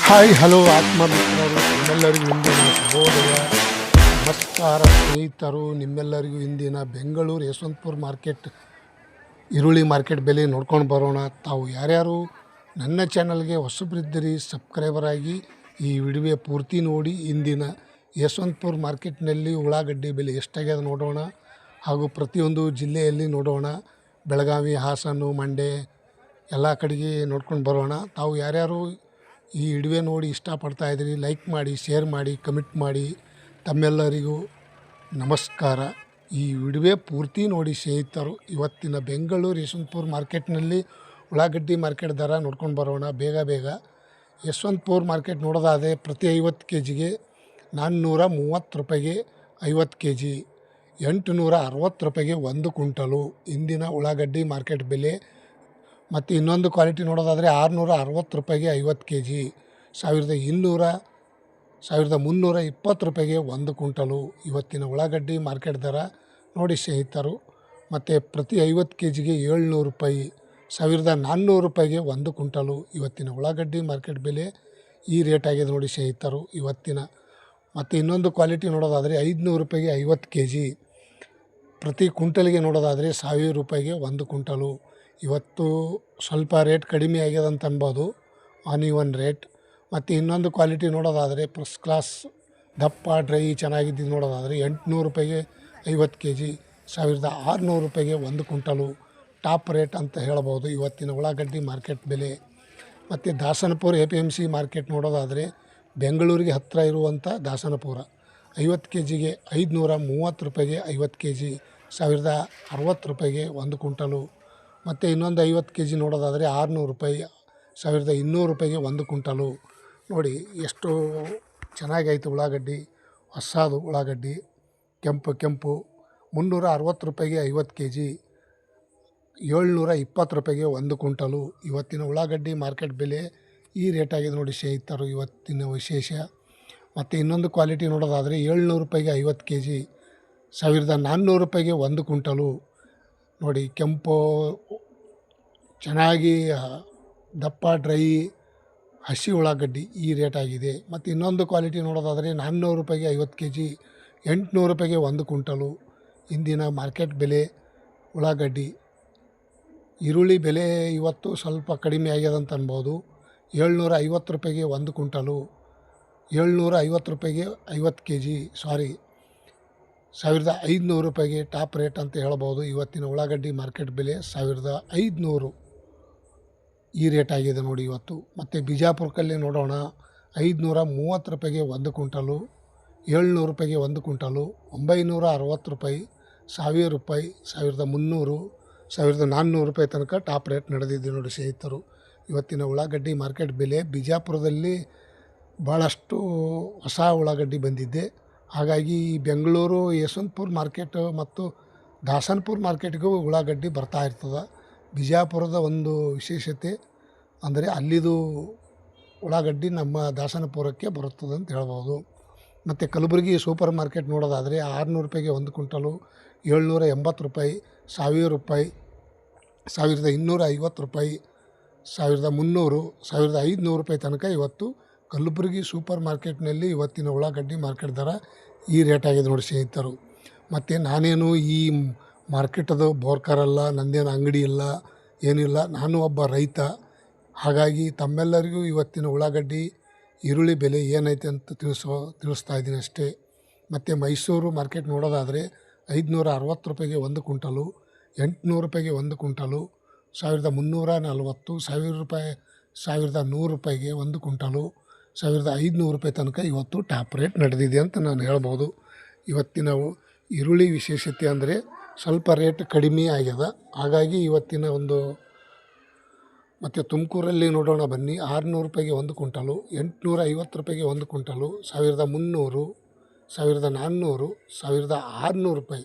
Hi hello ಆತ್ಮಮಿತ್ರರು, ನಿಮ್ಮೆಲ್ಲರಿಗೂ ಇಂದಿನ ಶುಭೋದಯ. ನಮಸ್ಕಾರ ಸ್ನೇಹಿತರು. ನಿಮ್ಮೆಲ್ಲರಿಗೂ ಇಂದಿನ ಬೆಂಗಳೂರು ಯಶವಂತಪುರ ಮಾರ್ಕೆಟ್ ಈರುಳ್ಳಿ ಮಾರ್ಕೆಟ್ ಬೆಲೆ ನೋಡ್ಕೊಂಡು ಬರೋಣ. ತಾವು ಯಾರ್ಯಾರು ನನ್ನ ಚಾನಲ್ಗೆ ಹೊಸಬರಿದ್ದೀರಿ ಸಬ್ಸ್ಕ್ರೈಬರ್ ಆಗಿ ಈ ವಿಡಿಯೋ ಪೂರ್ತಿ ನೋಡಿ. ಇಂದಿನ ಯಶವಂತಪುರ ಮಾರ್ಕೆಟ್ನಲ್ಲಿ ಉಳ್ಳಾಗಡ್ಡಿ ಬೆಲೆ ಎಷ್ಟಾಗ್ಯದ ನೋಡೋಣ, ಹಾಗೂ ಪ್ರತಿಯೊಂದು ಜಿಲ್ಲೆಯಲ್ಲಿ ನೋಡೋಣ. ಬೆಳಗಾವಿ, ಹಾಸನ, ಮಂಡ್ಯ ಎಲ್ಲ ಕಡೆಗೆ ನೋಡ್ಕೊಂಡು ಬರೋಣ. ತಾವು ಯಾರ್ಯಾರು ಈ ವಿಡಿಯೋ ನೋಡಿ ಇಷ್ಟಪಡ್ತಾ ಇದ್ದೀರಿ ಲೈಕ್ ಮಾಡಿ, ಶೇರ್ ಮಾಡಿ, ಕಮೆಂಟ್ ಮಾಡಿ. ತಮ್ಮೆಲ್ಲರಿಗೂ ನಮಸ್ಕಾರ. ಈ ವಿಡಿಯೋ ಪೂರ್ತಿ ನೋಡಿ ಸ್ನೇಹಿತರು. ಇವತ್ತಿನ ಬೆಂಗಳೂರು ಯಶವಂತಪುರ ಮಾರ್ಕೆಟ್ನಲ್ಲಿ ಉಳ್ಳಾಗಡ್ಡಿ ಮಾರ್ಕೆಟ್ ದರ ನೋಡ್ಕೊಂಡು ಬರೋಣ ಬೇಗ. ಯಶವಂತಪುರ ಮಾರ್ಕೆಟ್ ನೋಡೋದಾದರೆ ಪ್ರತಿ 50 ಕೆ ಜಿಗೆ 430 ರೂಪಾಯಿಗೆ 50 ಕೆ ಜಿ, 860 ರೂಪಾಯಿಗೆ 1 ಕ್ವಿಂಟಲು ಇಂದಿನ ಉಳ್ಳಾಗಡ್ಡಿ ಮಾರ್ಕೆಟ್ ಬೆಲೆ. ಮತ್ತು ಇನ್ನೊಂದು ಕ್ವಾಲಿಟಿ ನೋಡೋದಾದರೆ 660 ರೂಪಾಯಿಗೆ 50 ಕೆ ಜಿ, 1320 ರೂಪಾಯಿಗೆ 1 ಕ್ವಿಂಟಲು ಇವತ್ತಿನ ಉಳ್ಳಾಗಡ್ಡಿ ಮಾರ್ಕೆಟ್ ದರ ನೋಡಿ ಸ್ನೇಹಿತರು. ಮತ್ತು ಪ್ರತಿ 50 ಕೆ ಜಿಗೆ 700 ರೂಪಾಯಿ, 1400 ರೂಪಾಯಿಗೆ 1 ಕ್ವಿಂಟಲು ಇವತ್ತಿನ ಉಳ್ಳಾಗಡ್ಡಿ ಮಾರ್ಕೆಟ್ ಬೆಲೆ. ಈ ರೇಟ್ ಆಗಿದೆ ನೋಡಿ ಸ್ನೇಹಿತರು ಇವತ್ತಿನ. ಮತ್ತು ಇನ್ನೊಂದು ಕ್ವಾಲಿಟಿ ನೋಡೋದಾದರೆ 500 ರೂಪಾಯಿಗೆ 50 ಕೆ ಜಿ, ಪ್ರತಿ ಕ್ವಿಂಟಲ್ಗೆ ನೋಡೋದಾದರೆ 1000 ರೂಪಾಯಿಗೆ 1 ಕ್ವಿಂಟಲು. ಇವತ್ತು ಸ್ವಲ್ಪ ರೇಟ್ ಕಡಿಮೆ ಆಗ್ಯದ ಅಂತ ಅನ್ಬೋದು, ಆನ್ ರೇಟ್. ಮತ್ತು ಇನ್ನೊಂದು ಕ್ವಾಲಿಟಿ ನೋಡೋದಾದರೆ ಫಸ್ಟ್ ಕ್ಲಾಸ್ ದಪ್ಪ ಡ್ರೈ ಚೆನ್ನಾಗಿದ್ದು ನೋಡೋದಾದರೆ 800 ರೂಪಾಯಿಗೆ 50 ಕೆ ಜಿ, 1600 ರೂಪಾಯಿಗೆ 1 ಕ್ವಿಂಟಲು ಟಾಪ್ ರೇಟ್ ಅಂತ ಹೇಳ್ಬೋದು ಇವತ್ತಿನ ಉಳ್ಳಾಗಡ್ಡಿ ಮಾರ್ಕೆಟ್ ಬೆಲೆ. ಮತ್ತು ದಾಸನಪುರ APMC ಮಾರ್ಕೆಟ್ ನೋಡೋದಾದರೆ ಬೆಂಗಳೂರಿಗೆ ಹತ್ತಿರ ಇರುವಂಥ ದಾಸನಪುರ 50 ಕೆ ಜಿಗೆ 530 ರೂಪಾಯಿಗೆ 50 ಕೆ ಜಿ, 1060 ರೂಪಾಯಿಗೆ 1 ಕ್ವಿಂಟಲು. ಮತ್ತು ಇನ್ನೊಂದು 50 ಕೆ ಜಿ ನೋಡೋದಾದರೆ 600 ರೂಪಾಯಿ, 1200 ರೂಪಾಯಿಗೆ 1 ಕ್ವಿಂಟಲು. ನೋಡಿ ಎಷ್ಟು ಚೆನ್ನಾಗೈತೆ ಉಳ್ಳಾಗಡ್ಡಿ, ಹೊಸದು ಉಳ್ಳಾಗಡ್ಡಿ ಕೆಂಪು 360 ರೂಪಾಯಿಗೆ 50 ಕೆ ಜಿ, 720 ರೂಪಾಯಿಗೆ 1 ಕ್ವಿಂಟಲು ಇವತ್ತಿನ ಉಳ್ಳಾಗಡ್ಡಿ ಮಾರ್ಕೆಟ್ ಬೆಲೆ. ಈ ರೇಟ್ ಆಗಿದೆ ನೋಡಿ ಸ್ನೇಹಿತರು ಇವತ್ತಿನ ವಿಶೇಷ. ಮತ್ತು ಇನ್ನೊಂದು ಕ್ವಾಲಿಟಿ ನೋಡೋದಾದರೆ 700 ರೂಪಾಯಿಗೆ 50 ಕೆ ಜಿ, 1400 ರೂಪಾಯಿಗೆ 1 ಕ್ವಿಂಟಲು. ನೋಡಿ ಕೆಂಪು ಚೆನ್ನಾಗಿ ದಪ್ಪ ಡ್ರೈ ಹಸಿ ಉಳ್ಳಾಗಡ್ಡಿ ಈ ರೇಟ್ ಆಗಿದೆ. ಮತ್ತು ಇನ್ನೊಂದು ಕ್ವಾಲಿಟಿ ನೋಡೋದಾದರೆ 400 ರೂಪಾಯಿಗೆ 50 ಕೆ ಜಿ, 800 ರೂಪಾಯಿಗೆ 1 ಕ್ವಿಂಟಲು ಇಂದಿನ ಮಾರ್ಕೆಟ್ ಬೆಲೆ ಉಳ್ಳಾಗಡ್ಡಿ. ಈರುಳ್ಳಿ ಬೆಲೆ ಇವತ್ತು ಸ್ವಲ್ಪ ಕಡಿಮೆ ಆಗ್ಯದಂತ ಅನ್ಬೋದು. 750 ರೂಪಾಯಿಗೆ 1 ಕ್ವಿಂಟಲು, 750 ರೂಪಾಯಿಗೆ 50 ಕೆ ಜಿ, 1500 ರೂಪಾಯಿಗೆ ಟಾಪ್ ರೇಟ್ ಅಂತ ಹೇಳ್ಬೋದು ಇವತ್ತಿನ ಉಳ್ಳಾಗಡ್ಡಿ ಮಾರ್ಕೆಟ್ ಬೆಲೆ. 1500 ಈ ರೇಟ್ ಆಗಿದೆ ನೋಡಿ ಇವತ್ತು. ಮತ್ತು ಬಿಜಾಪುರದಲ್ಲಿ ನೋಡೋಣ 530 ರೂಪಾಯಿಗೆ 1 ಕ್ವಿಂಟಲು, 700 ರೂಪಾಯಿಗೆ 1 ಕ್ವಿಂಟಲು, 960 ರೂಪಾಯಿ, 1000 ರೂಪಾಯಿ, 1300, 1400 ರೂಪಾಯಿ ತನಕ ಟಾಪ್ ರೇಟ್ ನಡೆದಿದೆ ನೋಡಿ ಸ್ನೇಹಿತರು ಇವತ್ತಿನ ಉಳ್ಳಾಗಡ್ಡಿ ಮಾರ್ಕೆಟ್ ಬೆಲೆ. ಬಿಜಾಪುರದಲ್ಲಿ ಭಾಳಷ್ಟು ಹೊಸ ಉಳ್ಳಾಗಡ್ಡಿ ಬಂದಿದ್ದೆ, ಹಾಗಾಗಿ ಬೆಂಗಳೂರು ಯಶವಂತಪುರ ಮಾರ್ಕೆಟ್ ಮತ್ತು ದಾಸನಪುರ ಮಾರ್ಕೆಟ್ಗೂ ಉಳ್ಳಾಗಡ್ಡಿ ಬರ್ತಾ ಇರ್ತದೆ. ಬಿಜಾಪುರದ ಒಂದು ವಿಶೇಷತೆ ಅಂದರೆ ಅಲ್ಲಿದು ಉಳ್ಳಾಗಡ್ಡಿ ನಮ್ಮ ದಾಸನಪುರಕ್ಕೆ ಬರುತ್ತದೆ ಅಂತ ಹೇಳ್ಬೋದು. ಮತ್ತು ಕಲಬುರಗಿ ಸೂಪರ್ ಮಾರ್ಕೆಟ್ ನೋಡೋದಾದರೆ 600 ರೂಪಾಯಿಗೆ 1 ಕ್ವಿಂಟಲು, 780 ರೂಪಾಯಿ, 1000 ರೂಪಾಯಿ, 1250 ರೂಪಾಯಿ, 1300, 1500 ರೂಪಾಯಿ ತನಕ ಇವತ್ತು ಕಲಬುರಗಿ ಸೂಪರ್ ಮಾರ್ಕೆಟ್ನಲ್ಲಿ ಇವತ್ತಿನ ಉಳ್ಳಾಗಡ್ಡಿ ಮಾರ್ಕೆಟ್ ದರ ಈ ರೇಟ್ ಆಗಿದೆ ನೋಡಿ ಸ್ನೇಹಿತರು. ಮತ್ತು ನಾನೇನು ಈ ಮಾರ್ಕೆಟದು ಬೋರ್ಕರ್ ಅಲ್ಲ, ನಂದೇನು ಅಂಗಡಿ ಇಲ್ಲ, ಏನಿಲ್ಲ, ನಾನು ಒಬ್ಬ ರೈತ. ಹಾಗಾಗಿ ತಮ್ಮೆಲ್ಲರಿಗೂ ಇವತ್ತಿನ ಉಳ್ಳಾಗಡ್ಡಿ ಈರುಳ್ಳಿ ಬೆಲೆ ಏನೈತೆ ಅಂತ ತಿಳಿಸ್ತಾ ಇದ್ದೀನಿ ಅಷ್ಟೇ. ಮತ್ತು ಮೈಸೂರು ಮಾರ್ಕೆಟ್ ನೋಡೋದಾದರೆ 560 ರೂಪಾಯಿಗೆ 1 ಕ್ವಿಂಟಲು, 800 ರೂಪಾಯಿಗೆ 1 ಕ್ವಿಂಟಲು, 1340, 1000 ರೂಪಾಯಿ, 1100 ರೂಪಾಯಿಗೆ 1 ಕ್ವಿಂಟಲು, 1500 ರೂಪಾಯಿ ತನಕ ಇವತ್ತು ಟಾಪ್ ರೇಟ್ ನಡೆದಿದೆ ಅಂತ ನಾನು ಹೇಳ್ಬೋದು. ಇವತ್ತಿನ ಈರುಳ್ಳಿ ವಿಶೇಷತೆ ಅಂದರೆ ಸ್ವಲ್ಪ ರೇಟ್ ಕಡಿಮೆ ಆಗ್ಯದ, ಹಾಗಾಗಿ ಇವತ್ತಿನ ಒಂದು. ಮತ್ತು ತುಮಕೂರಲ್ಲಿ ನೋಡೋಣ ಬನ್ನಿ, 600 ರೂಪಾಯಿಗೆ 1 ಕ್ವಿಂಟಲು, 850 ರೂಪಾಯಿಗೆ 1 ಕ್ವಿಂಟಲು, 1300, 1400, 1600 ರೂಪಾಯಿ